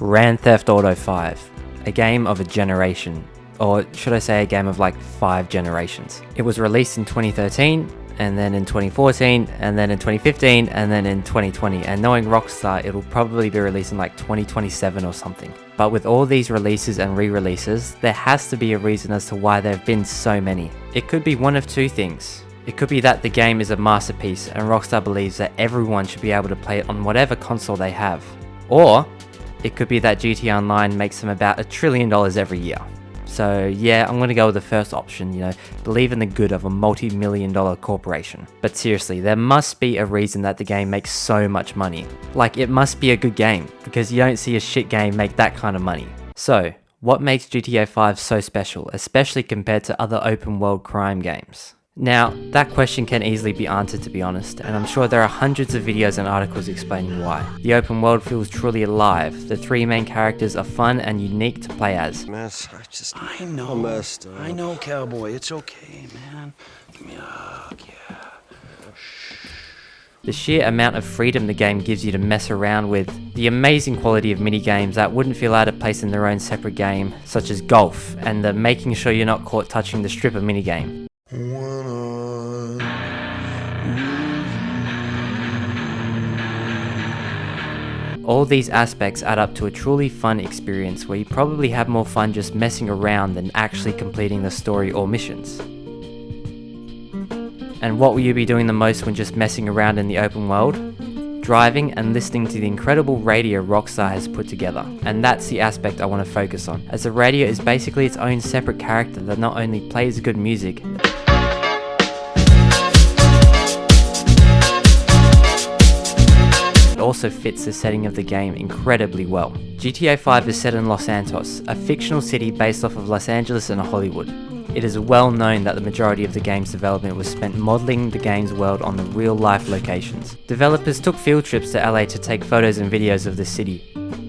Grand Theft Auto 5, a game of a generation, or should I say a game of like 5 generations. It was released in 2013, and then in 2014, and then in 2015, and then in 2020, and knowing Rockstar, it'll probably be released in like 2027 or something. But with all these releases and re-releases, there has to be a reason as to why there have been so many. It could be one of two things. It could be that the game is a masterpiece and Rockstar believes that everyone should be able to play it on whatever console they have. Or it could be that GTA Online makes them about $1 trillion every year. So yeah, I'm gonna go with the first option, believe in the good of a multi-million-dollar corporation. But seriously, there must be a reason that the game makes so much money. Like, it must be a good game, because you don't see a shit game make that kind of money. So, what makes GTA 5 so special, especially compared to other open world crime games? Now, that question can easily be answered, to be honest, and I'm sure there are hundreds of videos and articles explaining why. The open world feels truly alive, the 3 main characters are fun and unique to play as. I know, cowboy, it's okay, man. Give me a hug, yeah. The sheer amount of freedom the game gives you to mess around with, the amazing quality of mini-games that wouldn't feel out of place in their own separate game, such as golf, and the making sure you're not caught touching the stripper minigame. All these aspects add up to a truly fun experience where you probably have more fun just messing around than actually completing the story or missions. And what will you be doing the most when just messing around in the open world? Driving and listening to the incredible radio Rockstar has put together. And that's the aspect I want to focus on, as the radio is basically its own separate character that not only plays good music, also fits the setting of the game incredibly well. GTA 5 is set in Los Santos, a fictional city based off of Los Angeles and Hollywood. It is well known that the majority of the game's development was spent modeling the game's world on the real-life locations. Developers took field trips to LA to take photos and videos of the city,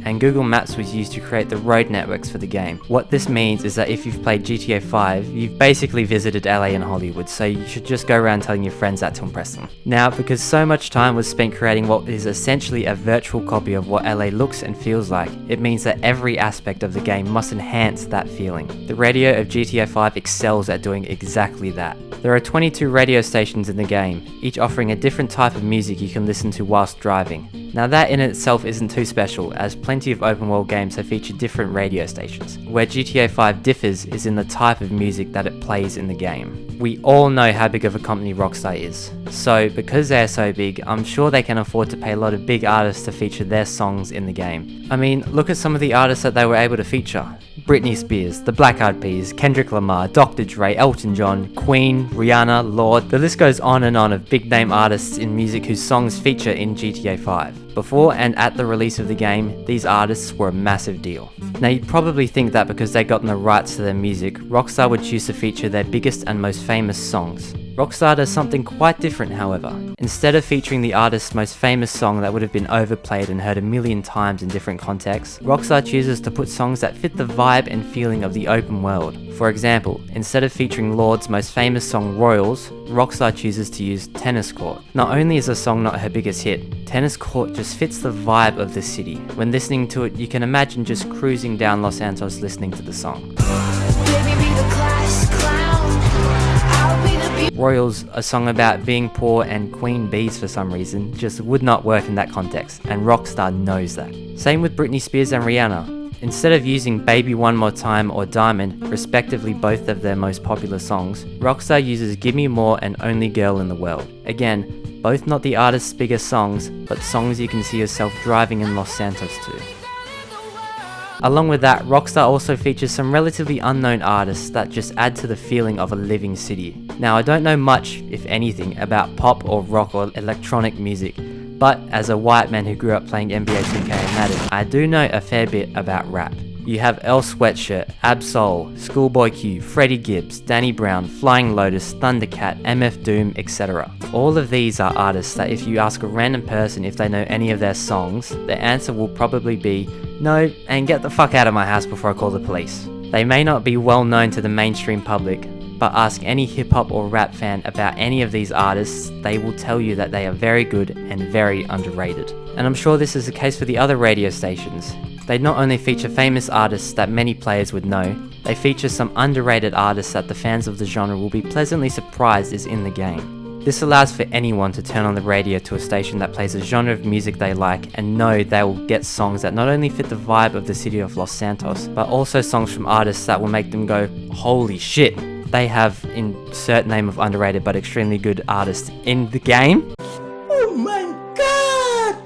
and Google Maps was used to create the road networks for the game. What this means is that if you've played GTA 5, you've basically visited LA and Hollywood, so you should just go around telling your friends that to impress them. Now, because so much time was spent creating what is essentially a virtual copy of what LA looks and feels like, it means that every aspect of the game must enhance that feeling. The radio of GTA 5 excels at doing exactly that. There are 22 radio stations in the game, each offering a different type of music you can listen to whilst driving. Now that in itself isn't too special, as plenty of open world games have featured different radio stations. Where GTA 5 differs is in the type of music that it plays in the game. We all know how big of a company Rockstar is, so because they're so big, I'm sure they can afford to pay a lot of big artists to feature their songs in the game. I mean, look at some of the artists that they were able to feature. Britney Spears, the Black Eyed Peas, Kendrick Lamar, Dr. Dre, Elton John, Queen, Rihanna, Lorde. The list goes on and on of big name artists in music whose songs feature in GTA 5. Before and at the release of the game, these artists were a massive deal. Now you'd probably think that because they'd gotten the rights to their music, Rockstar would choose to feature their biggest and most famous songs. Rockstar does something quite different, however. Instead of featuring the artist's most famous song that would have been overplayed and heard 1,000,000 times in different contexts, Rockstar chooses to put songs that fit the vibe and feeling of the open world. For example, instead of featuring Lorde's most famous song Royals, Rockstar chooses to use Tennis Court. Not only is the song not her biggest hit, Tennis Court just fits the vibe of the city. When listening to it, you can imagine just cruising down Los Santos listening to the song. Royals, a song about being poor and queen bees for some reason, just would not work in that context, and Rockstar knows that. Same with Britney Spears and Rihanna. Instead of using Baby One More Time or Diamond, respectively both of their most popular songs, Rockstar uses Gimme More and Only Girl in the World. Again, both not the artist's biggest songs, but songs you can see yourself driving in Los Santos to. Along with that, Rockstar also features some relatively unknown artists that just add to the feeling of a living city. Now, I don't know much, if anything, about pop or rock or electronic music, but as a white man who grew up playing NBA 2K and Madden, I do know a fair bit about rap. You have Earl Sweatshirt, Ab-Soul, Schoolboy Q, Freddie Gibbs, Danny Brown, Flying Lotus, Thundercat, MF Doom, etc. All of these are artists that if you ask a random person if they know any of their songs, their answer will probably be, no, and get the fuck out of my house before I call the police. They may not be well known to the mainstream public, but ask any hip hop or rap fan about any of these artists, they will tell you that they are very good and very underrated. And I'm sure this is the case for the other radio stations. They not only feature famous artists that many players would know, they feature some underrated artists that the fans of the genre will be pleasantly surprised is in the game. This allows for anyone to turn on the radio to a station that plays a genre of music they like and know they will get songs that not only fit the vibe of the city of Los Santos, but also songs from artists that will make them go, holy shit, they have insert name of underrated but extremely good artist in the game. Oh my god!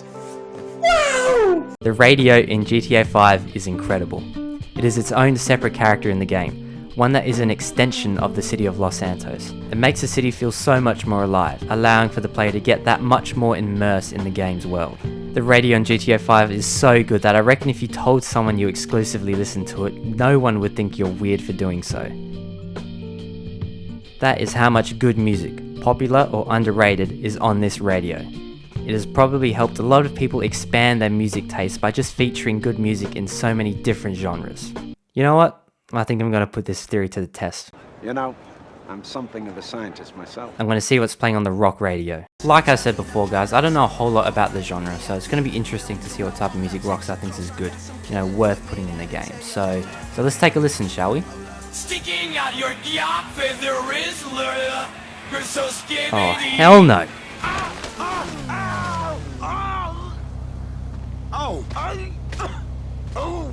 Wow! The radio in GTA 5 is incredible. It is its own separate character in the game, one that is an extension of the city of Los Santos. It makes the city feel so much more alive, allowing for the player to get that much more immersed in the game's world. The radio in GTA 5 is so good that I reckon if you told someone you exclusively listen to it, no one would think you're weird for doing so. That is how much good music, popular or underrated, is on this radio. It has probably helped a lot of people expand their music taste by just featuring good music in so many different genres. You know what? I think I'm going to put this theory to the test. You know, I'm something of a scientist myself. I'm going to see what's playing on the rock radio. Like I said before, guys, I don't know a whole lot about the genre, so it's going to be interesting to see what type of music Rockstar thinks is good, worth putting in the game. So let's take a listen, shall we? Sticking out your diop feather Rizzler. You're so skinny. Oh, hell no. Oh!